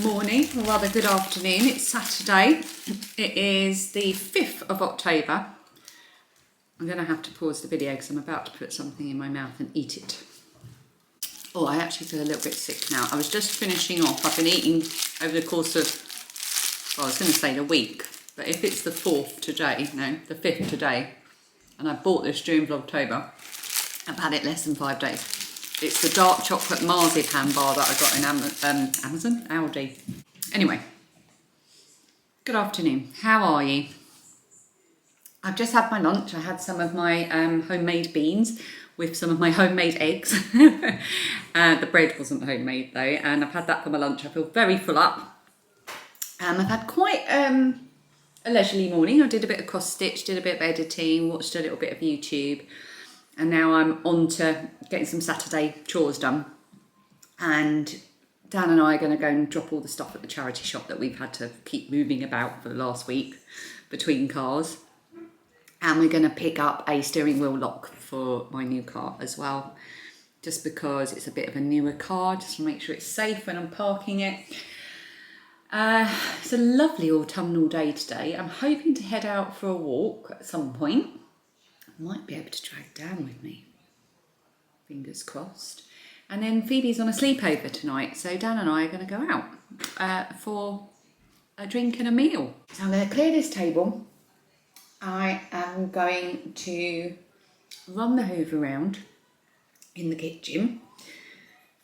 morning, or rather good afternoon. It's Saturday. It is the 5th of October. I'm going to have to pause the video because I'm about to put something in my mouth and eat it. Oh, I actually feel a little bit sick now. I was just finishing off. I've been eating over the course of, well, I was going to say the week, but if it's the 4th today, no, the 5th today, and I bought this during Vlogtober, I've had it less than 5 days. It's the dark chocolate marzipan bar that I got in Amazon, Aldi. Anyway, good afternoon. How are you? I've just had my lunch. I had some of my homemade beans with some of my homemade eggs. The bread wasn't homemade though, and I've had that for my lunch. I feel very full up. I've had quite a leisurely morning. I did a bit of cross stitch, did a bit of editing, watched a little bit of YouTube. And now I'm on to getting some Saturday chores done. And Dan and I are going to go and drop all the stuff at the charity shop that we've had to keep moving about for the last week between cars. And we're going to pick up a steering wheel lock for my new car as well. Just because it's a bit of a newer car, just to make sure it's safe when I'm parking it. It's a lovely autumnal day today. I'm hoping to head out for a walk at some point. Might be able to drag Dan with me, fingers crossed. And then Phoebe's on a sleepover tonight, so Dan and I are going to go out for a drink and a meal. So I'm going to clear this table. I am going to run the hoover around in the kitchen.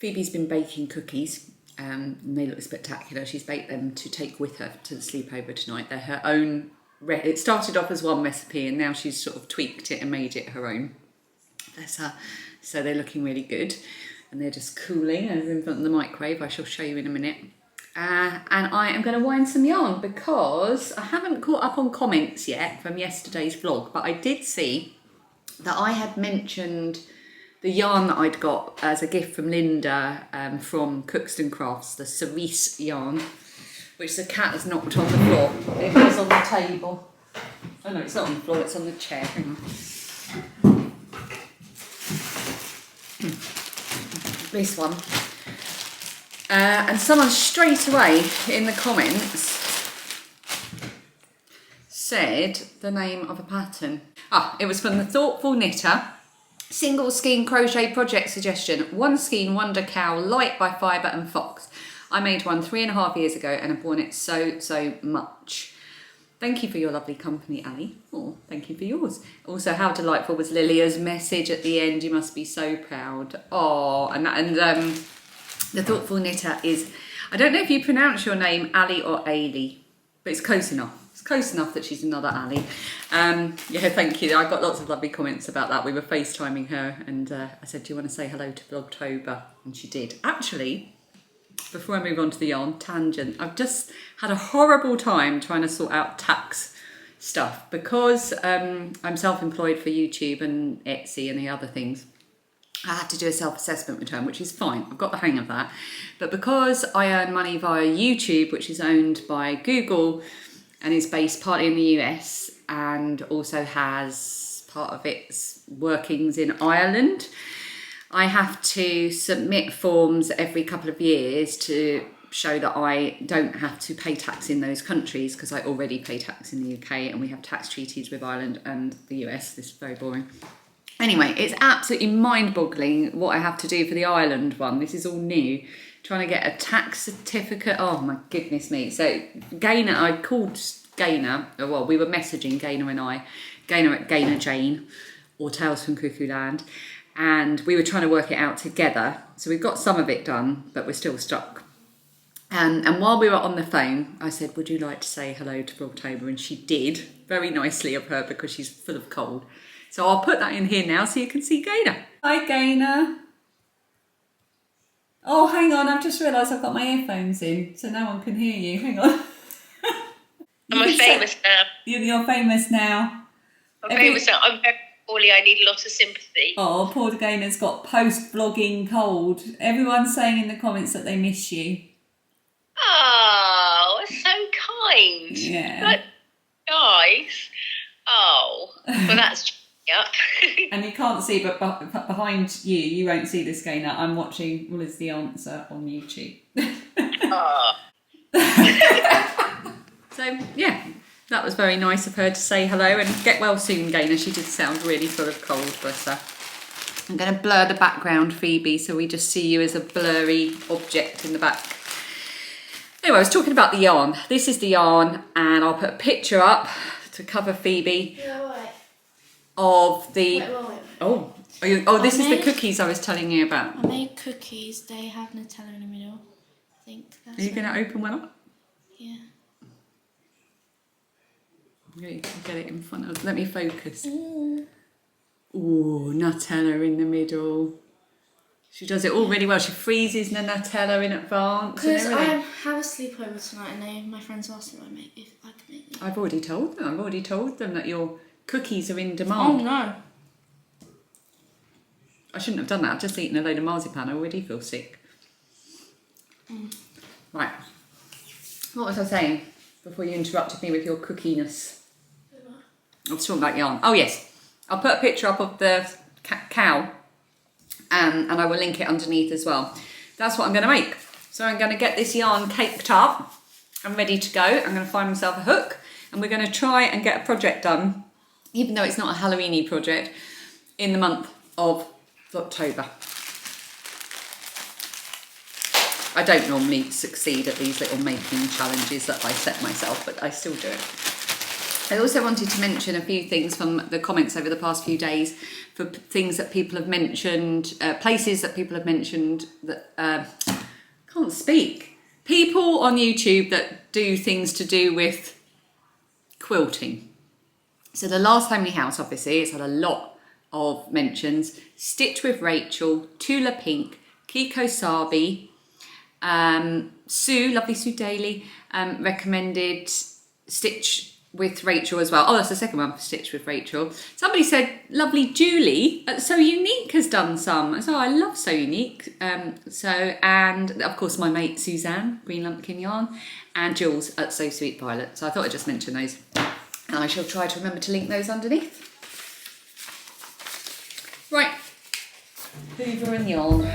Phoebe's been baking cookies, and they look spectacular. She's baked them to take with her to the sleepover tonight. They're her own. It started off as one recipe and now she's sort of tweaked it and made it her own. Bless her. So they're looking really good and they're just cooling over in front of the microwave. I shall show you in a minute. And I am going to wind some yarn because I haven't caught up on comments yet from yesterday's vlog, but I did see that I had mentioned the yarn that I'd got as a gift from Linda from Cookston Crafts, the cerise yarn, which the cat has knocked on the floor. It was on the table. Oh no, it's not on the floor, it's on the chair. Hang on. This one. And someone straight away in the comments said the name of a pattern. It was from the Thoughtful Knitter. Single skein crochet project suggestion. One skein wonder cowl, light by fibre and fox. I made one 3.5 years ago and I've worn it so much. Thank you for your lovely company, Ali. Oh, thank you for yours. Also, how delightful was Lilia's message at the end. You must be so proud. Oh, and the Thoughtful Knitter is, I don't know if you pronounce your name Ali or Ailey, but it's close enough. It's close enough that she's another Ali. Yeah, thank you. I got lots of lovely comments about that. We were FaceTiming her and I said, do you want to say hello to Vlogtober? And she did. Actually, before I move on to the yarn tangent, I've just had a horrible time trying to sort out tax stuff because I'm self-employed for YouTube and Etsy and the other things. I had to do a self-assessment return, which is fine. I've got the hang of that. But because I earn money via YouTube, which is owned by Google and is based partly in the US and also has part of its workings in Ireland, I have to submit forms every couple of years to show that I don't have to pay tax in those countries because I already pay tax in the UK and we have tax treaties with Ireland and the US. This is very boring. Anyway, it's absolutely mind-boggling what I have to do for the Ireland one. This is all new. Trying to get a tax certificate. Oh my goodness me. So Gaynor, I called Gaynor, well, we were messaging Gaynor and I, Gaynor at Gaynor Jane or Tales from Cuckoo Land. And we were trying to work it out together. So we've got some of it done, but we're still stuck. And while we were on the phone, I said, would you like to say hello to Vlogtober? And she did, very nicely of her because she's full of cold. So I'll put that in here now so you can see Gaynor. Hi, Gaynor. Oh, hang on, I've just realised I've got my earphones in, so no one can hear you. Hang on. I'm famous now. You're famous now. I'm famous now. I'm very poorly. I need a lot of sympathy. Oh, poor Gaynor's got post-vlogging cold. Everyone's saying in the comments that they miss you. Oh, so kind. Yeah. But nice. Oh, well, that's up. And you can't see, but behind you, you won't see this, Gaynor. I'm watching What Is the Answer on YouTube. Oh. So yeah, that was very nice of her to say hello and get well soon, Gaynor. She did sound really full of cold, bless her. I'm going to blur the background, Phoebe, so we just see you as a blurry object in the back. Anyway, I was talking about the yarn. This is the yarn, and I'll put a picture up to cover Phoebe of the... This is the cookies I was telling you about. I made cookies. They have Nutella in the middle. I think that's Are you going to open one up? Yeah. You can get it in front of... Let me focus. Ooh, Nutella in the middle. She does it all really well. She freezes the Nutella in advance. Because I have a sleepover tonight, and my friends asked me if I could make them. I've already told them. I've already told them that your cookies are in Oh demand. no! I shouldn't have done that. I've just eaten a load of marzipan. I already feel sick. Right. What was I saying before you interrupted me with your cookiness? I was talking about yarn. Oh yes. I'll put a picture up of the cowl and I will link it underneath as well. That's what I'm going to make. So I'm going to get this yarn caked up and ready to go. I'm going to find myself a hook and we're going to try and get a project done, even though it's not a Halloween-y project, in the month of Vlogtober. I don't normally succeed at these little making challenges that I set myself, but I still do it. I also wanted to mention a few things from the comments over the past few days for things that people have mentioned, places that people have mentioned that can't speak. People on YouTube that do things to do with quilting. So the Last Homely House, obviously, it's had a lot of mentions. Stitch with Rachel, Tula Pink, Kiko Sabi, Sue, lovely Sue Daly, recommended Stitch with Rachel as well. Oh, that's the second one for Stitch with Rachel. Somebody said lovely Julie at So Unique has done some. So I love So Unique. And of course my mate Suzanne, Green Lumpkin Yarn, and Jules at So Sweet Violet. So I thought I'd just mention those. And I shall try to remember to link those underneath. Right, Hoover and yarn.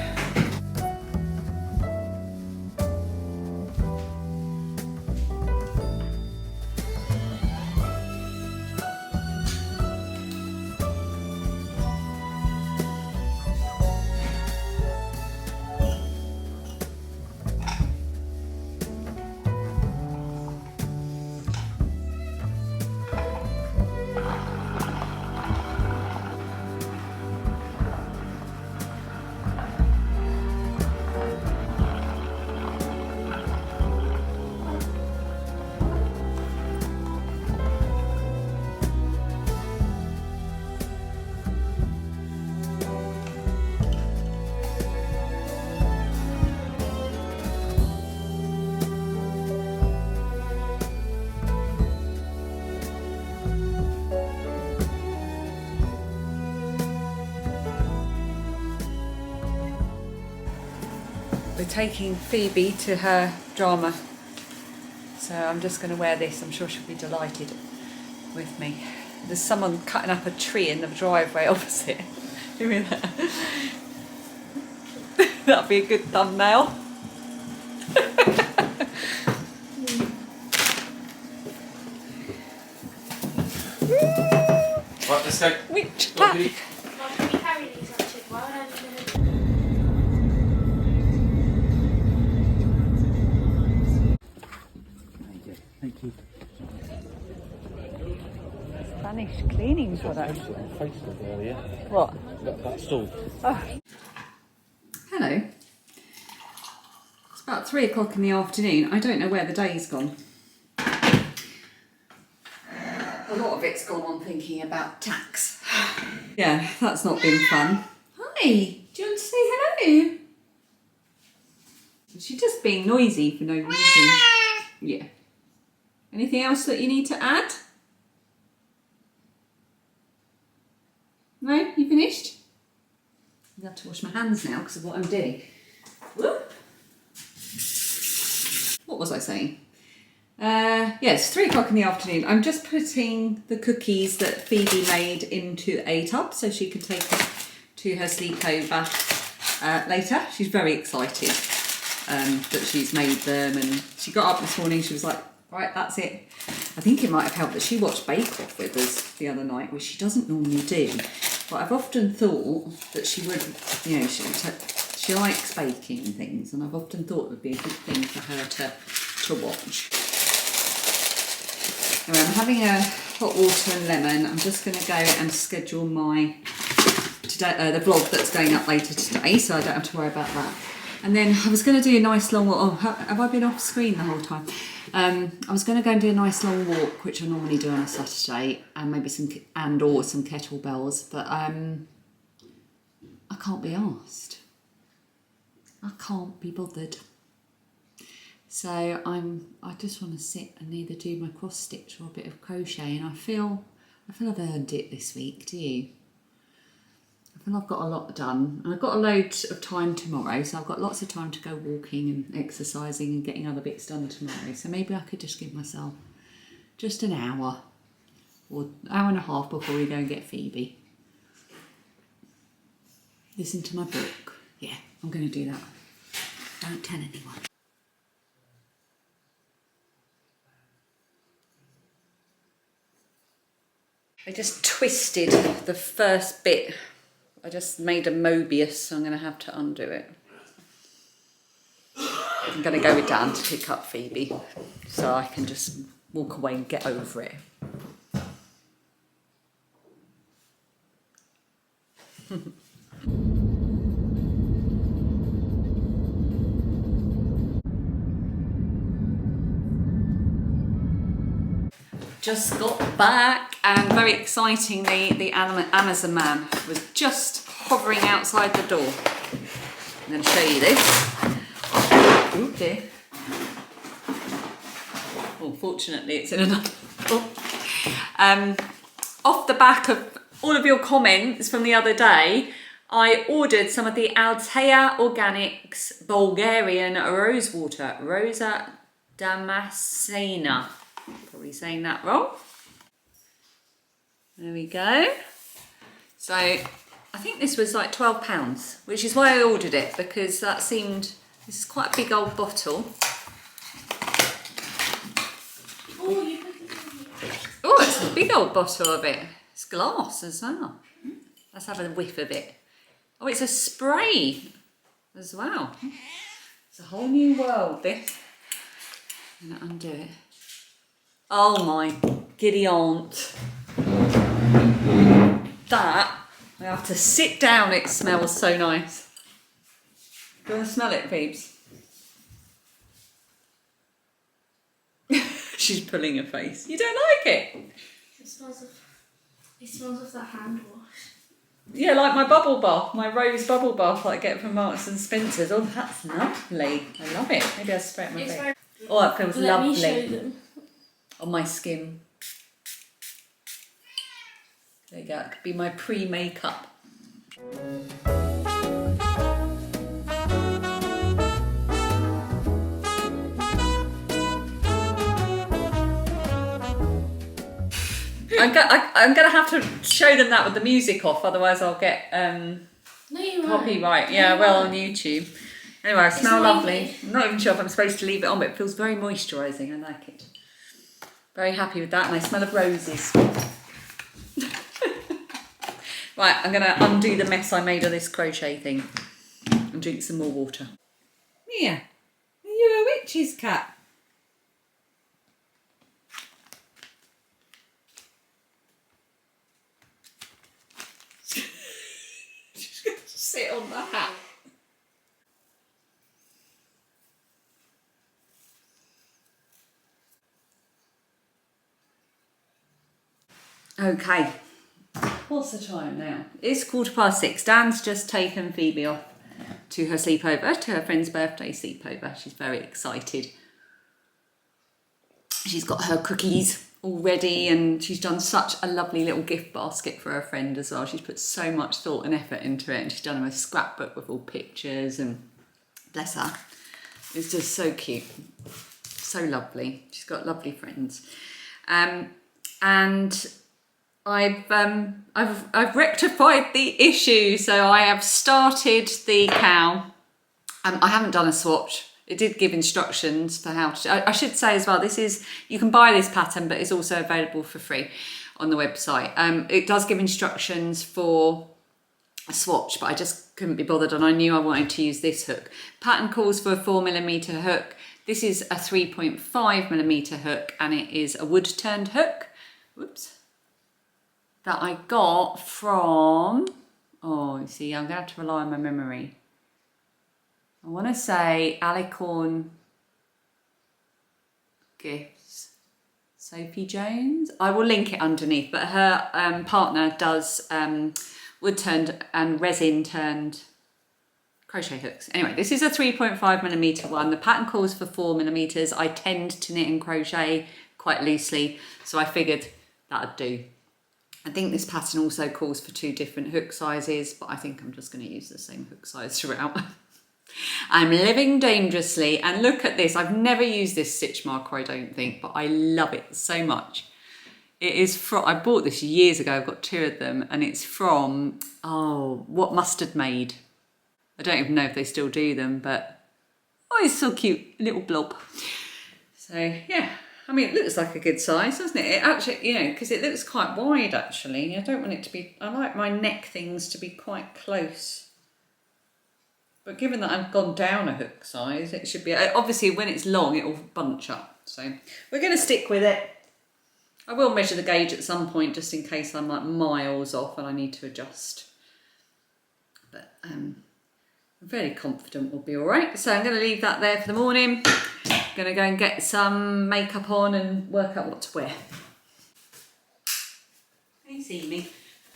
We're taking Phoebe to her drama, so I'm just going to wear this. I'm sure she'll be delighted with me. There's someone cutting up a tree in the driveway opposite. Give me that. That'll be a good thumbnail. Right, let's go. Which Well, tap? can you- Can we carry these actually? Why would I do Thank you. Spanish cleaning product. Facebook earlier. What? That stall. Oh. Hello. It's about 3 o'clock in the afternoon. I don't know where the day's gone. A lot of it's gone on thinking about tax. Yeah, that's not been fun. Hi, do you want to say hello? She's just being noisy for no reason. Yeah. Anything else that you need to add? No? You finished? I have to wash my hands now because of what I'm doing. Whoop. What was I saying? Yes, 3 o'clock in the afternoon. I'm just putting the cookies that Phoebe made into a tub so she can take them to her sleepover later. She's very excited. that she's made them, and she got up this morning, she was like, right, that's it. I think it might have helped that she watched Bake Off with us the other night, which she doesn't normally do, but I've often thought that she would, you know, she likes baking and things, and I've often thought it would be a good thing for her to watch. Anyway, I'm having a hot water and lemon. I'm just going to go and schedule my the vlog that's going up later today, so I don't have to worry about that. And then I was going to do a nice long walk. Oh, have I been off screen the whole time? I was going to go and do a nice long walk, which I normally do on a Saturday, and maybe some kettlebells, but I can't be asked. I can't be bothered. So I just want to sit and either do my cross stitch or a bit of crochet, and I feel I've earned it this week. Do you? I feel I've got a lot done, and I've got a load of time tomorrow, so I've got lots of time to go walking and exercising and getting other bits done tomorrow. So maybe I could just give myself just an hour or hour and a half before we go and get Phoebe. Listen to my book. Yeah, I'm going to do that. Don't tell anyone. I just twisted the first bit. I just made a Mobius, so I'm going to have to undo it. I'm going to go with Dan to pick up Phoebe, so I can just walk away and get over it. Just got back, and very excitingly, the Amazon man was just hovering outside the door. I'm going to show you this. Oh dear. Well, fortunately it's in another book. Off the back of all of your comments from the other day, I ordered some of the Altea Organics Bulgarian Rosewater, Rosa Damascena. Probably saying that wrong. There we go. So I think this was like £12, which is why I ordered it, because that seemed, this is quite a big old bottle. Oh, it's a big old bottle of it. It's glass as well. Let's have a whiff of it. Oh, it's a spray as well. It's a whole new world, this. I'm going to undo it. Oh my giddy aunt. That, I have to sit down, it smells so nice. Do you want to smell it, Phoebes? She's pulling her face. You don't like it? It smells of that hand wash. Yeah, like my bubble bath, my rose bubble bath that I get from Marks and Spencer's. Oh, that's lovely. I love it. Maybe I'll spray it on my face. Oh, that feels lovely. Let me show them. On my skin. There you go, it could be my pre-makeup. I'm gonna have to show them that with the music off, otherwise I'll get No, you won't. copyright. No, Yeah, you well, won't. on YouTube. Anyway, I smell not lovely. even- I'm not even sure if I'm supposed to leave it on, but it feels very moisturising. I like it. Very happy with that, and I smell of roses. Right, I'm going to undo the mess I made of this crochet thing and drink some more water. Mia, are you a witch's cat? She's going to sit on the hat. Okay, what's the time now? It's 6:15. Dan's just taken Phoebe off to her sleepover, to her friend's birthday sleepover. She's very excited. She's got her cookies all ready, and she's done such a lovely little gift basket for her friend as well. She's put so much thought and effort into it, and she's done her a scrapbook with all pictures, and bless her. It's just so cute, so lovely. She's got lovely friends. And I've rectified the issue, so I have started the cowl. I haven't done a swatch It did give instructions for how to, I should say as well, you can buy this pattern, but it's also available for free on the website. It does give instructions for a swatch, but I just couldn't be bothered, and I knew I wanted to use this hook. Pattern calls for a 4mm hook. This is a 3.5mm hook, and it is a wood turned hook. Whoops. That I got from, oh, you see, I'm gonna have to rely on my memory. I want to say Alicorn Gifts, Sophie Jones. I will link it underneath, but her partner does wood turned and resin turned crochet hooks. Anyway, this is a 3.5mm one. The pattern calls for 4mm. I tend to knit and crochet quite loosely, so I figured that'd do. I think this pattern also calls for 2 different hook sizes, but I think I'm just going to use the same hook size throughout. I'm living dangerously, and look at this. I've never used this stitch marker, I don't think, but I love it so much. It is from, I bought this years ago, I've got 2 of them, and it's from, oh, What Mustard Made. I don't even know if they still do them, but oh, it's so cute, a little blob. So yeah, I mean, it looks like a good size, doesn't it? It actually, you know, because it looks quite wide actually. I don't want it to be, I like my neck things to be quite close. But given that I've gone down a hook size, it should be, obviously when it's long, it'll bunch up. So we're going to stick with it. I will measure the gauge at some point just in case I'm like miles off and I need to adjust. But I'm very confident we'll be all right. So I'm going to leave that there for the morning. I'm going to go and get some makeup on and work out what to wear. Can you see me?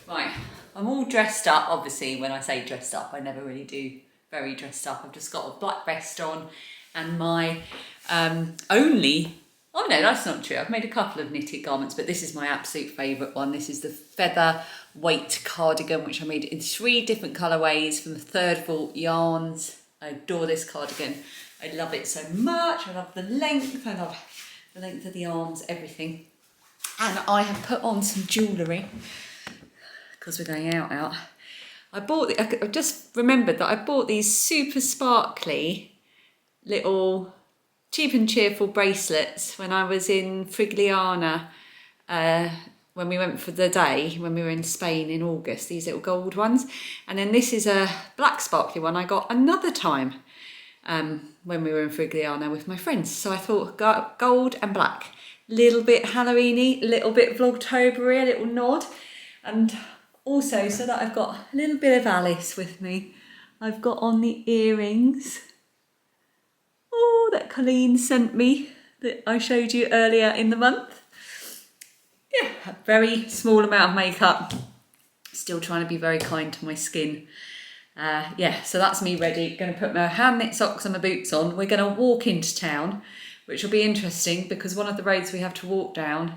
Right, I'm all dressed up. Obviously, when I say dressed up, I never really do very dressed up. I've just got a black vest on and my oh no, that's not true. I've made a couple of knitted garments, but this is my absolute favourite one. This is the feather weight cardigan, which I made in 3 different colourways from the Third Vault yarns. I adore this cardigan. I love it so much. I love the length. I love the length of the arms, everything. And I have put on some jewellery because we're going out. I just remembered that I bought these super sparkly little cheap and cheerful bracelets when I was in Frigliana, when we went for the day, when we were in Spain in August, these little gold ones. And then this is a black sparkly one I got another time when we were in Frigliana with my friends. So I thought gold and black, little bit Halloween-y, little bit Vlogtober-y, a little nod. And also, so that I've got a little bit of Alice with me, I've got on the earrings. Oh, that Colleen sent me that I showed you earlier in the month. Yeah, a very small amount of makeup. Still trying to be very kind to my skin. Yeah, so that's me ready. Going to put my hand knit socks and my boots on. We're going to walk into town, which will be interesting because one of the roads we have to walk down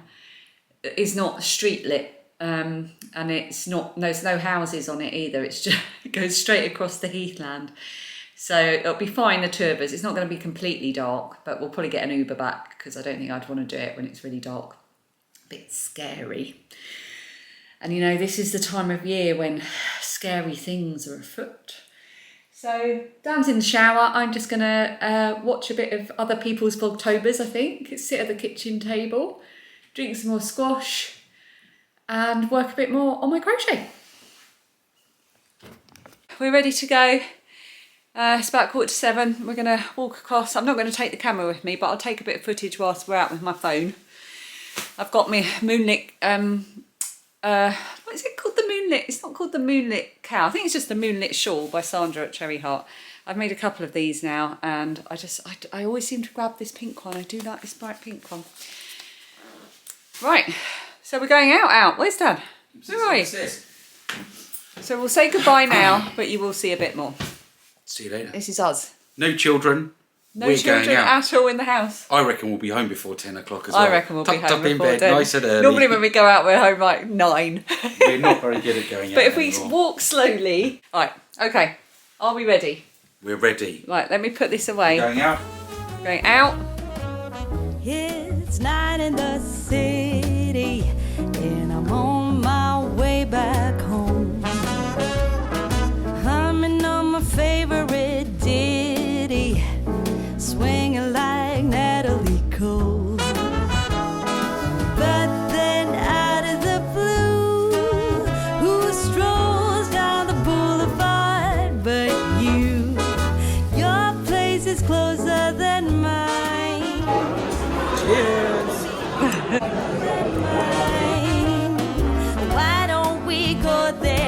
is not street lit. And it's not, there's no houses on it either. It's just, it goes straight across the heathland. So it'll be fine, the 2 of us. It's not going to be completely dark, but we'll probably get an Uber back because I don't think I'd want to do it when it's really dark. A bit scary. And you know, this is the time of year when scary things are afoot. So Dan's in the shower. I'm just going to watch a bit of other people's Vlogtobers, I think. Sit at the kitchen table, drink some more squash, and work a bit more on my crochet. We're ready to go. It's about 6:45. We're going to walk across. I'm not going to take the camera with me, but I'll take a bit of footage whilst we're out with my phone. I've got my moonlit, what is it called? The moonlit, it's not called the moonlit cowl. I think it's just the moonlit shawl by Sandra at Cherry Heart. I've made a couple of these now, and I always seem to grab this pink one. I do like this bright pink one. Right, so we're going out. Where's Dad? Where are you? So we'll say goodbye now, but you will see a bit more. See you later. This is us. No children. No children at all in the house. I reckon we'll be home before 10 o'clock as well. I reckon we'll be home Tucked up in before bed, 10. nice and early. Normally when we go out, we're home like 9. We're not very good at going out. But if we anymore. walk slowly... Right, okay. Are we ready? We're ready. Right, let me put this away. Going out. Going out. It's night in the city, and I'm on my way back home. Humming on my favorite ditty, is closer than mine. Cheers. Why don't we go there?